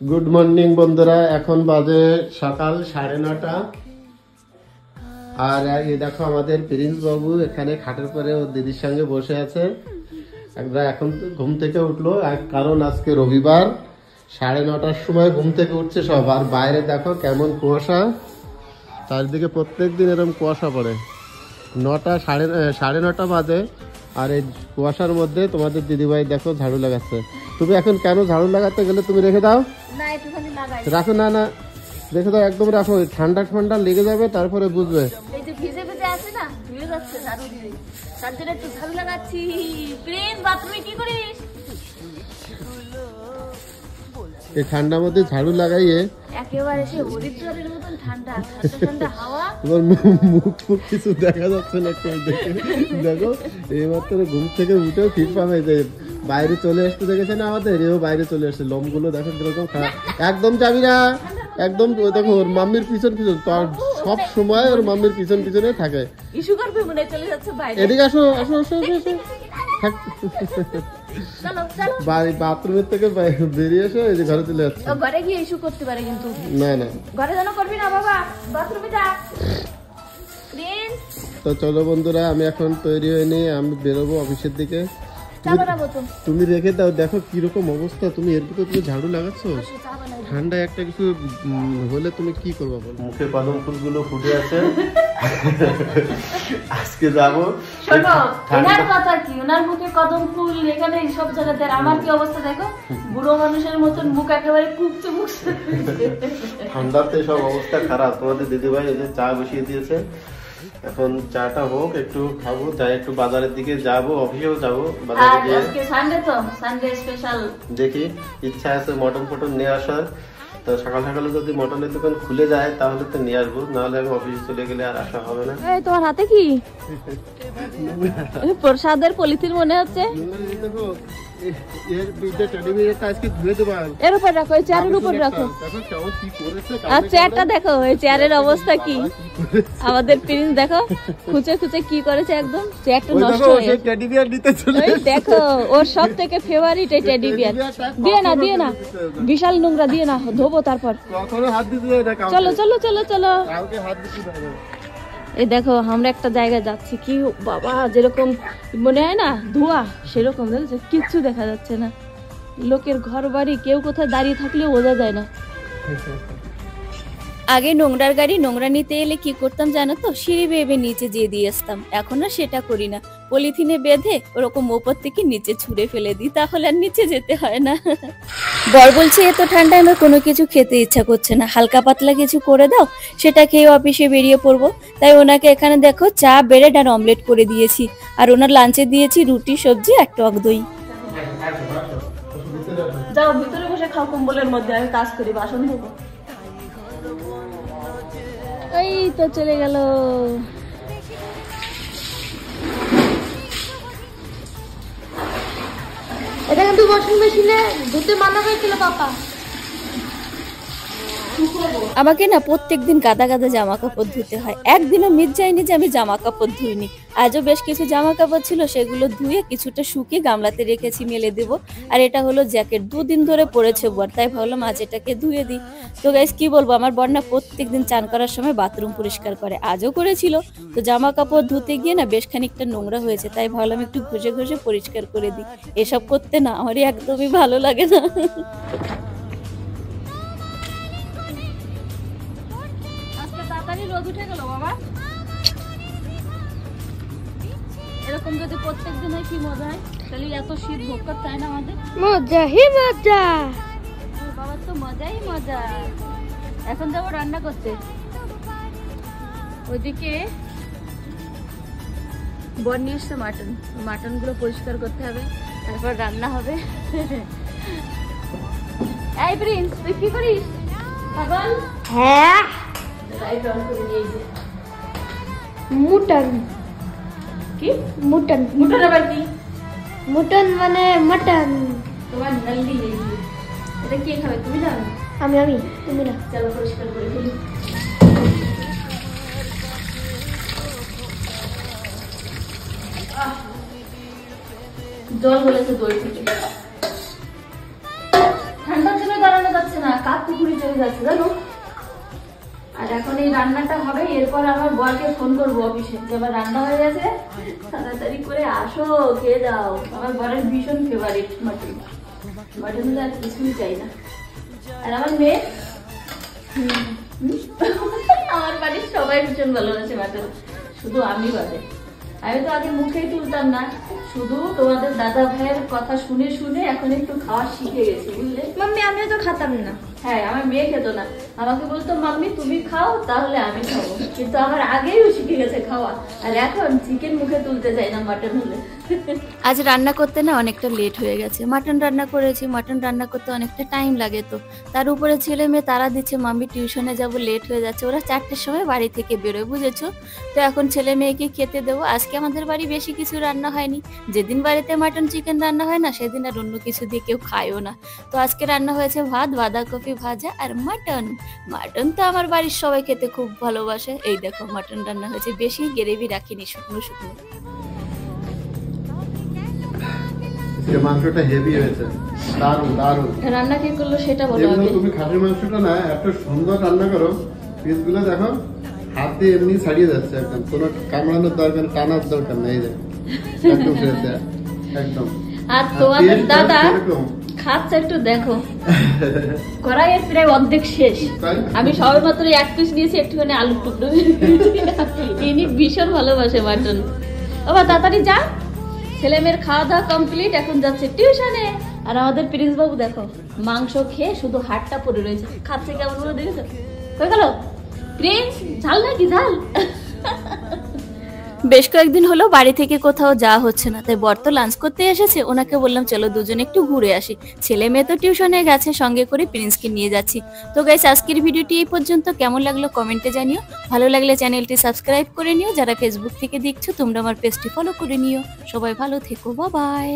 Good morning বন্ধুরা, এখন বাজে সকাল 9:30। আর এই দেখো আমাদের প্রিন্স বাবু এখানে খাটের পরে ওর দিদির সঙ্গে বসে আছে। আমরা এখন ঘুম থেকে উঠলো, কারণ আজকে রবিবার। 9:30টার সময় ঘুম থেকে উঠছে সব। আর বাইরে দেখো কেমন কুয়াশা, চারিদিকে প্রত্যেক দিন এরকম কুয়াশা পড়ে। 9:30 বাজে, আর এই কুয়াশার মধ্যে তোমাদের দিদিভাই দেখো ঝাড়ু লাগাচ্ছে। তুমি এখন কেন ঝাড়ু লাগাতে গেলে? তুমি রেখে দাও, রাখো না, না রেখে দাও, একদম রাখো। ঠান্ডা ঠান্ডা লেগে যাবে, তারপরে বুঝবে। এই যে ভিজে ভিজে আছে না, ভিজে যাচ্ছে ঝাড়ু দিয়ে, তার জন্য একটু ঝাড়ু লাগাচ্ছি। প্রিন্স, বাথরুমে কি করিস? এই ঠান্ডার মধ্যে ঝাড়ু লাগাইয়ে একেবারে সে হরিদ্বারের মতন ঠান্ডা ঠান্ডা হাওয়া। তোমার মুখ ফুক কিছু দেখা যাচ্ছে না, দেখো এইমাত্র ঘুম থেকে উঠেও ফিট পাবে যে বাইরে চলে আসতে দেখেছে না আমাদের, এও বাইরে চলে আসছে। লোমগুলো দেখো কিরকম খারাপ। একদম যাবি না, একদম। দেখো ওর মাম্মির পিছন পিছন, তোর সব সময় ওর মাম্মির পিছন পিছনে থাকে। ইস্যু করবে মনে চলে যাচ্ছে বাইরে। এদিকে আসো, আসো, আসো, আসো। বাথরুমের থেকে বেরিয়ে এসে এই যে ঘরে চলে যাচ্ছে। ঘরে গিয়ে ইস্যু করতে পারে, কিন্তু না না, ঘরে যেন করবি না বাবা, বাথরুমে যা। প্রিন্স, তো চলো বন্ধুরা, আমি এখন তৈরি হয়ে নিয়ে আমি বেরোবো অফিসের দিকে। তুমি রেখে দাও, দেখো কিরকম অবস্থা। তুমি এর ভিতরে তুমি ঝাড়ু লাগাচ্ছ, ঠান্ডায় একটা কিছু হলে তুমি কি করবা বলো? মুখে কদম ফুলগুলো ফুটে আছে। আজকে যাবো। শোনো, ওনার কথা কি, ওনার মুখে কদম ফুল এখানে সব জায়গাতে। আমার কি অবস্থা দেখো, বুড়ো মানুষের মতন মুখ একেবারে কুকছে মুখছে। ঠান্ডাতে সব অবস্থা খারাপ। তোমাদের দিদিভাই এই যে চা বসিয়ে দিয়েছে, এখন চাটা হোক, একটু খাবো, যাই একটু বাজারের দিকে যাবো, অফিসেও যাবো। আজকে সানডে, তো সানডে স্পেশাল। দেখি, ইচ্ছা আছে মটন ফটন নিয়ে আসার। তো সকাল সকালে যদি মটনের দোকান খুলে যায় তাহলে তো নিয়ে আসবো, নাহলে আমি অফিসে চলে গেলে আর আসা হবে না। তোমার হাতে কি প্রসাদের পলিথিন মনে হচ্ছে? এর উপর রাখো, এই চেয়ারের উপর রাখো। আর চেয়ারটা দেখো, এই চেয়ারের অবস্থা কি। আমাদের প্রিন্স দেখো খুঁচে খুঁচে কি করেছে, একদম চেয়ারটা নষ্ট হয়ে। দেখো ওর সব থেকে ফেভারিট এই টেডি বিয়ার। দিয়ে না, দিয়ে না, বিশাল নোংরা, দিয়ে না, ধোবো তারপর। চলো চলো চলো চলো। এই দেখো আমরা একটা জায়গায় যাচ্ছি, কি বাবা, যেরকম মনে হয় না ধোঁয়া, সেরকম দেখছো, কিচ্ছু দেখা যাচ্ছে না। লোকের ঘর বাড়ি, কেউ কোথায় দাঁড়িয়ে থাকলে বোঝা যায় না। আগে নোংরার গাড়ি নোংরা নিতে এলে কি করতাম জানো তো, সিঁড়ি বেয়ে নিচে যেয়ে দিয়ে আসতাম। এখন আর সেটা করি না, পলিথিনে বেঁধে ওরকম ওপর থেকে নিচে ছুঁড়ে ফেলে দিই, তাহলে আর নিচে যেতে হয় না। বর বলছে এত ঠান্ডায় আমার কোনো কিছু খেতে ইচ্ছা করছে না, হালকা পাতলা কিছু করে দাও, সেটা খেয়ে অফিসে বেরিয়ে পড়বো। তাই ওনাকে এখানে দেখো চা, ব্রেড আর অমলেট করে দিয়েছি, আর ওনার লাঞ্চে দিয়েছি রুটি, সবজি আর টক দই। যাও ভিতরে বসে খাও কম্বলের মধ্যে, আমি কাজ করি, বাসন ধোবো। এই তো চলে গেল। এটা কিন্তু ওয়াশিং মেশিনে ধুতে মানা হয়েছিল পাপা। আমাকে না প্রত্যেকদিন গাদা গাদা জামা কাপড় ধুতে হয়, একদিনও মিট যায়নি যে আমি জামা কাপড় ধুইনি। আজও বেশ কিছু জামা কাপড় ছিল, সেগুলো ধুয়ে কিছুটা শুকিয়ে গামলাতে রেখেছি, মেলে দেবো। আর এটা হলো জ্যাকেট, 2 দিন ধরে পরেছে বর, তাই ভাবলাম আজ এটাকে ধুয়ে দিই। তো গাইস কি বলবো, আমার বর না প্রত্যেকদিন চান করার সময় বাথরুম পরিষ্কার করে, আজও করেছিল। তো জামা কাপড় ধুতে গিয়ে না বেশ খানিকটা নোংরা হয়েছে, তাই ভাবলাম একটু ঘষে ঘষে পরিষ্কার করে দিই। এসব করতে না আমারই একদমই ভালো লাগে না। রোদ উঠে গেল বাবা, এরকম যদি প্রত্যেকদিন হয় কি মজা হয়, তাহলে এত শীত ভোগ করতে হয় না আমাদের। মজা হি মজা, বাবার তো মজাই মজা। এখন যাবো রান্না করতে, ওইদিকে বর নিয়ে এসছে মাটন, মাটন গুলো পরিষ্কার করতে হবে, তারপর রান্না হবে। এই প্রিন্স, তুই কি করিস পাগল? হ্যাঁ, মুটন। কি মুটন? মুটন আবার কি? মুটন মানে মটন। তোমার জলদি এটা কে খাবে, তুমি জানো? আমি তুমি না। চলো পরিষ্কার করে ফেলি। জল বলেছে দই থেকে, ঠান্ডার জন্য দাঁড়ানো যাচ্ছে না, যাচ্ছে জানো। আর এখন এই রান্নাটা হবে, এরপর আমার বরকে ফোন করবো অফিসে যে আমার রান্না হয়ে গেছে, তাড়াতাড়ি করে আসো খেয়ে যাও। আমার বরের ভীষণ ফেভারিট মাটন, মাটন হলে আর কিছুই চাই না। আর আমার মেয়ে আমার বাড়ির সবাই ভীষণ ভালোবাসে মাটন, শুধু আমি বাদে। আমি তো আগে মুখেই তুলতাম না, শুধু তোমাদের দাদা ভাইয়ের কথা শুনে শুনে এখন একটু খাওয়া শিখে গেছি বুঝলে। মাম্মি আমিও তো খাতাম না। হ্যাঁ, আমার মেয়ে খেত না, আমাকে বলতো মাম্মি তুমি খাও তাহলে আমি খাবো, কিন্তু আমার আগেই শিখে গেছে খাওয়া। আর এখন চিকেন মুখে তুলতে চাই না মাটন হলে। আজ রান্না করতে না অনেকটা লেট হয়ে গেছে, মাটন রান্না করেছি, মাটন রান্না করতে অনেকটা টাইম লাগে, তো তার উপরে ছেলে মেয়ে তারা দিচ্ছে মাম্মি টিউশনে যাব, লেট হয়ে যাচ্ছে। ওরা 4টের সময় বাড়ি থেকে বেরোয় বুঝেছো। তো এখন ছেলে মেয়েকে খেতে দেবো। আজকে আমাদের বাড়ি বেশি কিছু রান্না হয়নি, যেদিন বাড়িতে মাটন চিকেন রান্না হয় না সেদিন আর অন্য কিছু দিয়ে কেউ খায়ও না। তো আজকে রান্না হয়েছে ভাত, বাঁধাকপি ভাজা আর মাটন। মাটন তো আমার বাড়ির সবাই খেতে খুব ভালোবাসে। এই দেখো মাটন রান্না হয়েছে, বেশি গ্রেভি রাখিনি, শুকনো শুকনো। মাংসটা হেভি হয়েছে, দারুণ দারুণ। রান্না কে করলো সেটা বলো এগুলো আগে। তুমি খাসির মাংসটা না এত সুন্দর রান্না করো, পিসগুলো দেখো হাত দিয়ে এমনি ছাড়িয়ে যাচ্ছে, একদম কোনো কামড়ানোর দরকার, টানার দরকার নেই, এই যে একদম ফ্রেশ একদম। আর তোমাদের টেস্টটা দাদা কিরকম? খাচ্ছে একটু দেখো, কড়াইয়ের প্রায় অর্ধেক শেষ, তাই? আমি সবে মাত্র 1 পিস নিয়েছি, একটুখানি আলুর টুকরো ইনি ভীষণ ভালোবাসে মাটন। বাবা তাড়াতাড়ি যা, ছেলে মেয়ের খাওয়া দাওয়া কমপ্লিট, এখন যাচ্ছে টিউশনে। আর আমাদের প্রিন্স বাবু দেখো মাংস খেয়ে শুধু হাড়টা পড়ে রয়েছে, খাচ্ছে কেমন বলে দেখেছো। হয়ে গেল প্রিন্স, ঝাল নাকি ঝাল। বেশ কয়েকদিন হলো বাড়ি থেকে কোথাও যাওয়া হচ্ছে না, তাই বর তো লাঞ্চ করতে এসেছে, ওনাকে বললাম চলো দুজনে একটু ঘুরে আসি। ছেলে মেয়ে তো টিউশনে গেছে, সঙ্গে করে প্রিন্সকে নিয়ে যাচ্ছি। তো গাইস আজকের ভিডিওটি এই পর্যন্ত, কেমন লাগলো কমেন্টে জানিও, ভালো লাগলে চ্যানেলটি সাবস্ক্রাইব করে নিও, যারা ফেসবুক থেকে দেখছো তোমরা আমার পেজটি ফলো করে নিও। সবাই ভালো থেকো, বাই বাই।